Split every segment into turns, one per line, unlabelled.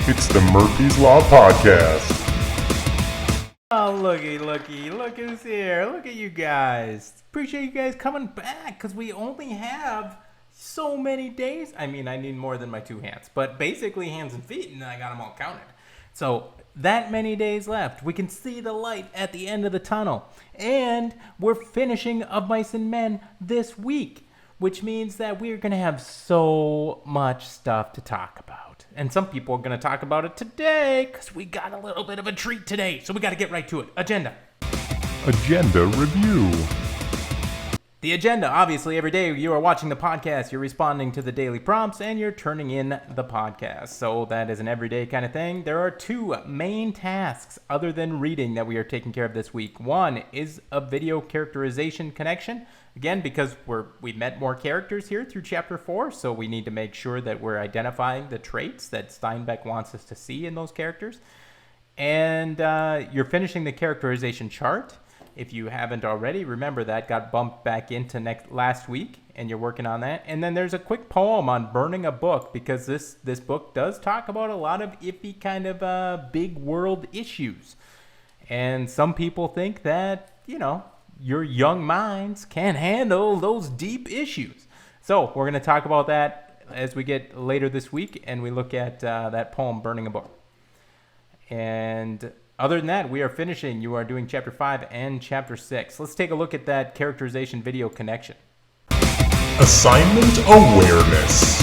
It's the Murphy's Law Podcast.
Oh, look who's here. Look at you guys. Appreciate you guys coming back because we only have so many days. I mean, I need more than my two hands, but basically hands and feet, and I got them all counted. So, that many days left. We can see the light at the end of the tunnel. And we're finishing Of Mice and Men this week, which means that we're going to have so much stuff to talk about. And some people are going to talk about it today because we got a little bit of a treat today. So we got to get right to it. Agenda.
Agenda review.
The agenda, obviously, every day you are watching the podcast, you're responding to the daily prompts, and you're turning in the podcast. So that is an everyday kind of thing. There are two main tasks other than reading that we are taking care of this week. One is a video characterization connection. Again, because we met more characters here through Chapter 4, so we need to make sure that we're identifying the traits that Steinbeck wants us to see in those characters. And you're finishing the characterization chart. If you haven't already, remember that got bumped back into last week, and you're working on that. And then there's a quick poem on burning a book, because this book does talk about a lot of iffy kind of big world issues. And some people think that, your young minds can't handle those deep issues. So we're going to talk about that as we get later this week, and we look at that poem, Burning a Book. And other than that, we are finishing. You are doing Chapter 5 and Chapter 6. Let's take a look at that characterization video connection.
Assignment awareness.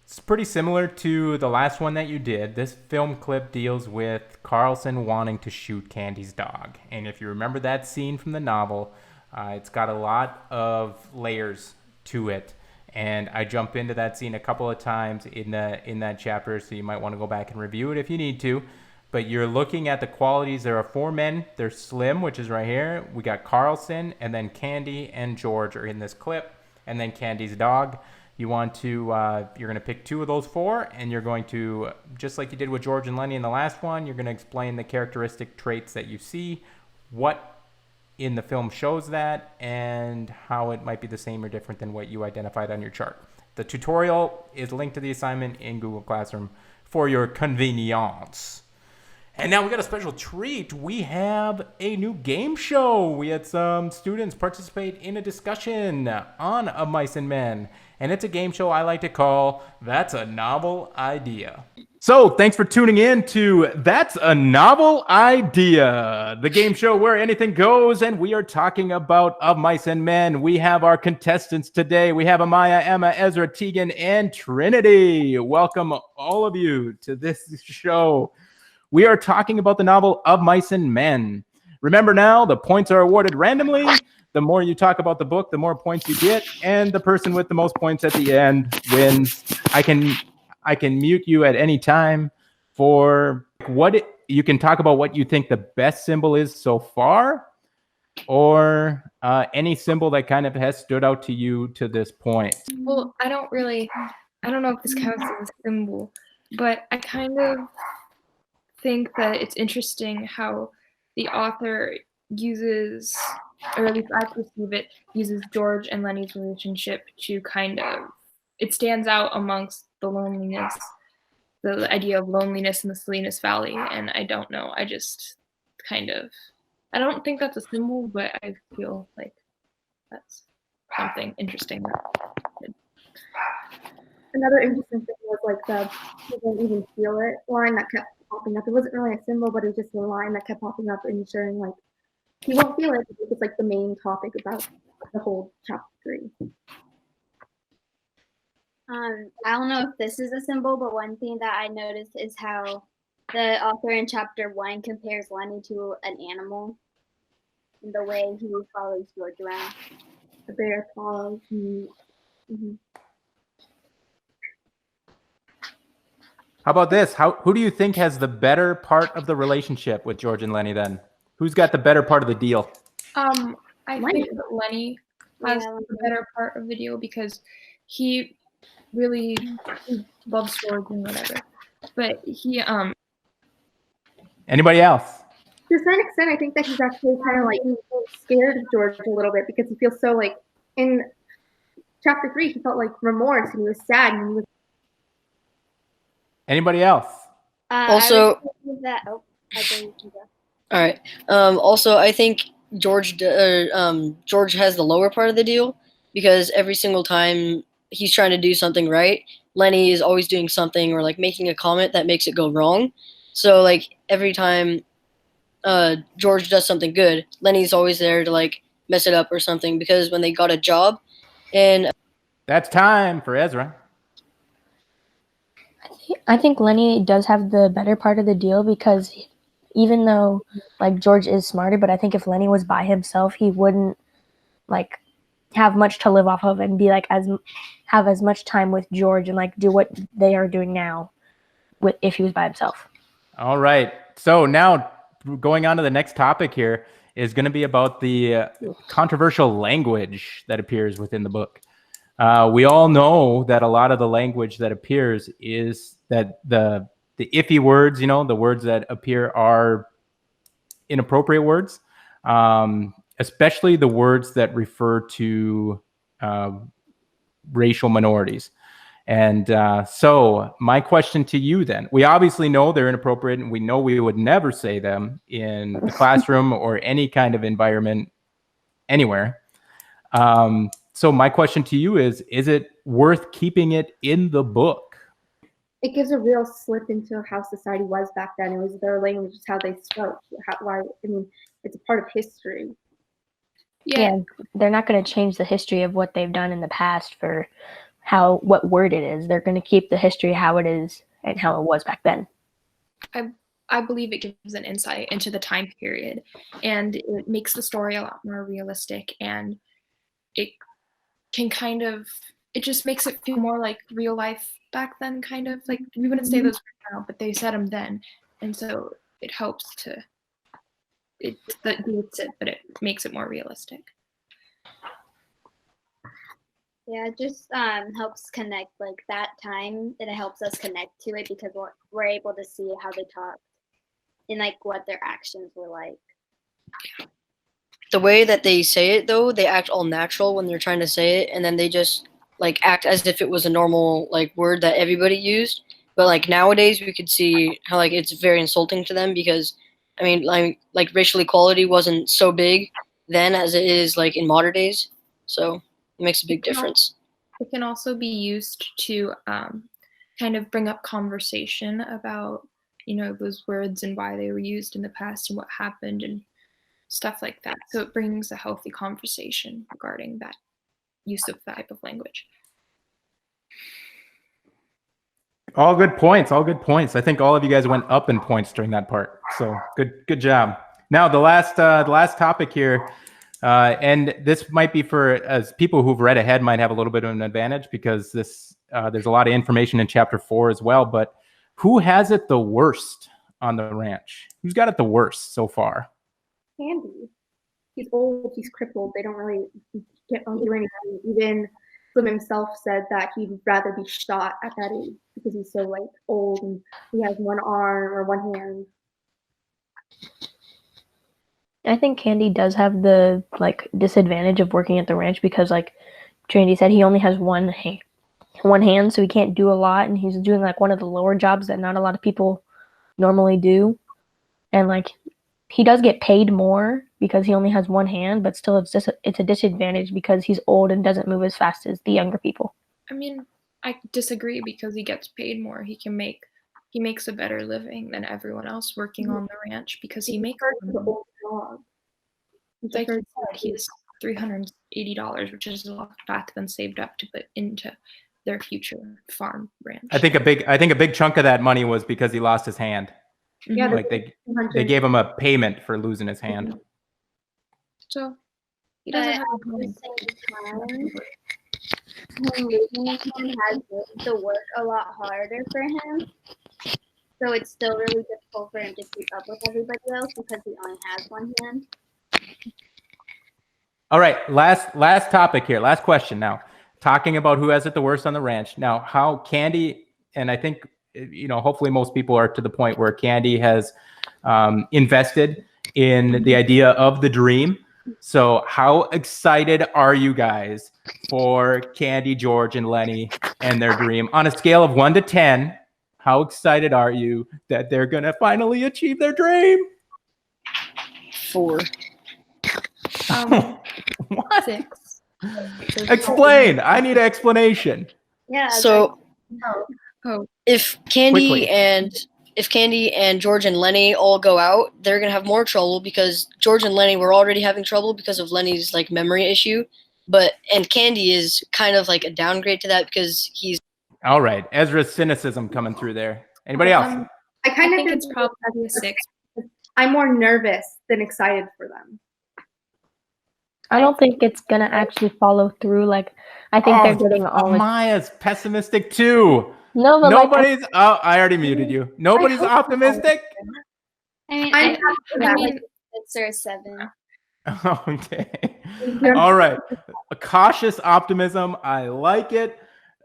It's pretty similar to the last one that you did. This film clip deals with Carlson wanting to shoot Candy's dog. And if you remember that scene from the novel, it's got a lot of layers to it. And I jump into that scene a couple of times in that chapter, so you might want to go back and review it if you need to. But you're looking at the qualities. There are 4 men. There's Slim, which is right here. We got Carlson, and then Candy and George are in this clip, and then Candy's dog. You want to, you're going to pick 2 of those 4, and you're going to, just like you did with George and Lenny in the last one, you're going to explain the characteristic traits that you see, what in the film shows that, and how it might be the same or different than what you identified on your chart. The tutorial is linked to the assignment in Google Classroom for your convenience. And now we got a special treat. We have a new game show. We had some students participate in a discussion on Of Mice and Men. And it's a game show I like to call That's a Novel Idea. So thanks for tuning in to That's a Novel Idea, the game show where anything goes. And we are talking about Of Mice and Men. We have our contestants today. We have Amaya, Emma, Ezra, Tegan, and Trinity. Welcome all of you to this show. We are talking about the novel Of Mice and Men. Remember now, the points are awarded randomly. The more you talk about the book, the more points you get, and the person with the most points at the end wins. I can mute you at any time for you can talk about what you think the best symbol is so far, or any symbol that kind of has stood out to you to this point.
Well, I don't know if this counts as a symbol, but I kind of think that it's interesting how the author uses, or at least I perceive it, uses George and Lenny's relationship to kind of, it stands out amongst the loneliness, the idea of loneliness in the Salinas Valley. And I don't know, I just kind of, I don't think that's a symbol, but I feel like that's something interesting.
Another interesting thing was like the "he didn't even feel it" line that kept popping up. It wasn't really a symbol, but it was just a line that kept popping up and showing like he won't feel it. It's like the main topic about the whole chapter 3.
I don't know if this is a symbol, but one thing that I noticed is how the author in chapter 1 compares Lenny to an animal in the way he follows George around.
The bear follows.
How about this? Who do you think has the better part of the relationship with George and Lenny then? Who's got the better part of the deal?
I think that Lenny has the better part of the deal because he really loves George and whatever. But he
Anybody else?
To a certain extent, I think that he's actually kind of like scared of George a little bit because he feels so like in chapter 3 he felt like remorse and he was sad and he was
Anybody else?
Also-
I would say that. Oh, I think you can go.
All right. Also, I think George has the lower part of the deal because every single time he's trying to do something right, Lenny is always doing something or like making a comment that makes it go wrong. So like every time George does something good, Lenny's always there to like mess it up or something because when they got a job and
That's time for Ezra.
I think Lenny does have the better part of the deal because even though like George is smarter, but I think if Lenny was by himself, he wouldn't like have much to live off of and be like have as much time with George and like do what they are doing now with if he was by himself.
All right. So now going on to the next topic here is going to be about the controversial language that appears within the book. We all know that a lot of the language that appears is that the iffy words, you know, the words that appear are inappropriate words, especially the words that refer to racial minorities. And so my question to you then, we obviously know they're inappropriate and we know we would never say them in the classroom or any kind of environment anywhere. So my question to you is it worth keeping it in the book?
It gives a real slip into how society was back then. It was their language, it's how they spoke. It's a part of history.
Yeah.
They're not going to change the history of what they've done in the past for what word it is. They're going to keep the history how it is and how it was back then.
I believe it gives an insight into the time period, and it makes the story a lot more realistic, and it can it just makes it feel more like real life back then, kind of like we wouldn't say those words now, but they said them then, and so it helps to but it makes it more realistic.
Yeah, it just helps connect like that time, and it helps us connect to it because we're able to see how they talk and like what their actions were like.
the way that they say it though, they act all natural when they're trying to say it, and then they just like act as if it was a normal like word that everybody used. But like nowadays we could see how like it's very insulting to them because I mean like racial equality wasn't so big then as it is like in modern days. So it makes a big difference.
It can also be used to kind of bring up conversation about, you know, those words and why they were used in the past and what happened and stuff like that. So it brings a healthy conversation regarding that use of that type of language.
All good points. All good points. I think all of you guys went up in points during that part. So good job. Now the last topic here, and this might be for as people who've read ahead might have a little bit of an advantage because this there's a lot of information in chapter 4 as well. But who has it the worst on the ranch? Who's got it the worst so far?
Candy. He's old, he's crippled. They don't really get on do anything. Even Slim himself said that he'd rather be shot at that age because he's so like old and he has one arm or one hand.
I think Candy does have the like disadvantage of working at the ranch because like Trinity said, he only has one hand, so he can't do a lot, and he's doing like one of the lower jobs that not a lot of people normally do. And like he does get paid more because he only has one hand, but still it's a disadvantage because he's old and doesn't move as fast as the younger people.
I mean, I disagree because he gets paid more. He makes a better living than everyone else working on the ranch because he makes
The old dog.
like you said, he's $380, which is a lot back then saved up to put into their future farm ranch.
I think a big chunk of that money was because he lost his hand.
Yeah,
Like they gave him a payment for losing his hand.
So he
But
doesn't
at
have
the same time, him losing his hand has made the work a lot harder for him. So it's still really difficult for him to keep up with everybody else because he only has one hand.
All right, last topic here. Last question now. Talking about who has it the worst on the ranch. Now, how Candy, and I think, you know, hopefully most people are to the point where Candy has invested in the idea of the dream. So how excited are you guys for Candy, George, and Lenny and their dream? On a scale of 1 to 10, how excited are you that they're going to finally achieve their dream?
4.
What?
6.
Explain. I need an explanation.
Yeah.
So
Oh,
if Candy
Quickly.
and George and Lenny all go out, they're gonna have more trouble because George and Lenny were already having trouble because of Lenny's like memory issue. And Candy is kind of like a downgrade to that because he's
All right. Ezra's cynicism coming through there. Anybody else?
I
I
kind of
think it's probably a 6.
I'm more nervous than excited for them.
I don't think it's gonna actually follow through. Like, I think they're getting all.
Maya's pessimistic too.
No, but like,
Nobody's. Oh, I already muted you. Nobody's
hope so.
optimistic.
I mean,
I'm
I
happy for
I
that.
mean,
6 or 7.
Okay. All right. A cautious optimism. I like it.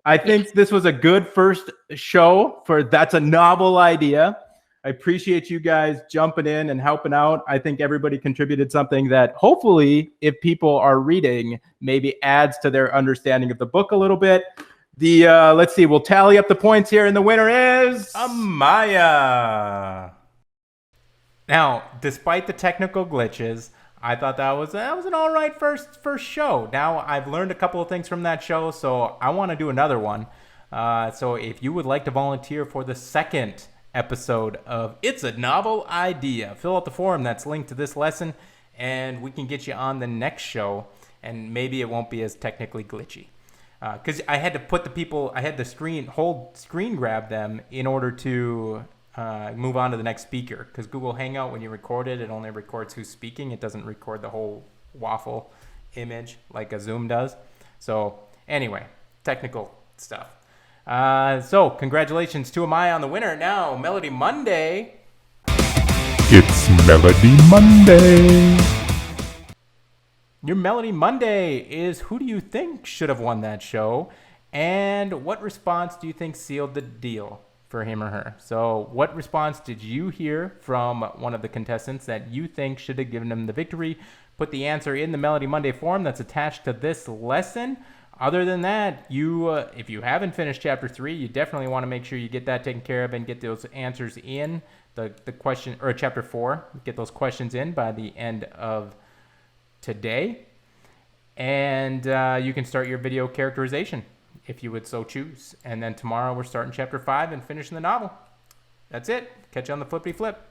I think this was a good first show for That's a Novel Idea. I appreciate you guys jumping in and helping out. I think everybody contributed something that hopefully, if people are reading, maybe adds to their understanding of the book a little bit. Let's see, we'll tally up the points here, and the winner is Amaya. Now, despite the technical glitches, I thought that was an all right first show. Now, I've learned a couple of things from that show, so I want to do another one. So if you would like to volunteer for the second episode of It's a Novel Idea, fill out the form that's linked to this lesson, and we can get you on the next show, and maybe it won't be as technically glitchy. Because I had to put the people, I had to screen grab them in order to move on to the next speaker. Because Google Hangout, when you record it, it only records who's speaking. It doesn't record the whole waffle image like a Zoom does. So anyway, technical stuff. So congratulations to Amaya on the winner. Now, Melody Monday.
It's Melody Monday.
Your Melody Monday is who do you think should have won that show? And what response do you think sealed the deal for him or her? So what response did you hear from one of the contestants that you think should have given them the victory? Put the answer in the Melody Monday form that's attached to this lesson. Other than that, if you haven't finished Chapter 3, you definitely want to make sure you get that taken care of and get those answers in the question, or Chapter 4. Get those questions in by the end of today. And you can start your video characterization if you would so choose. And then tomorrow we're starting Chapter 5 and finishing the novel. That's it. Catch you on the flippity flip.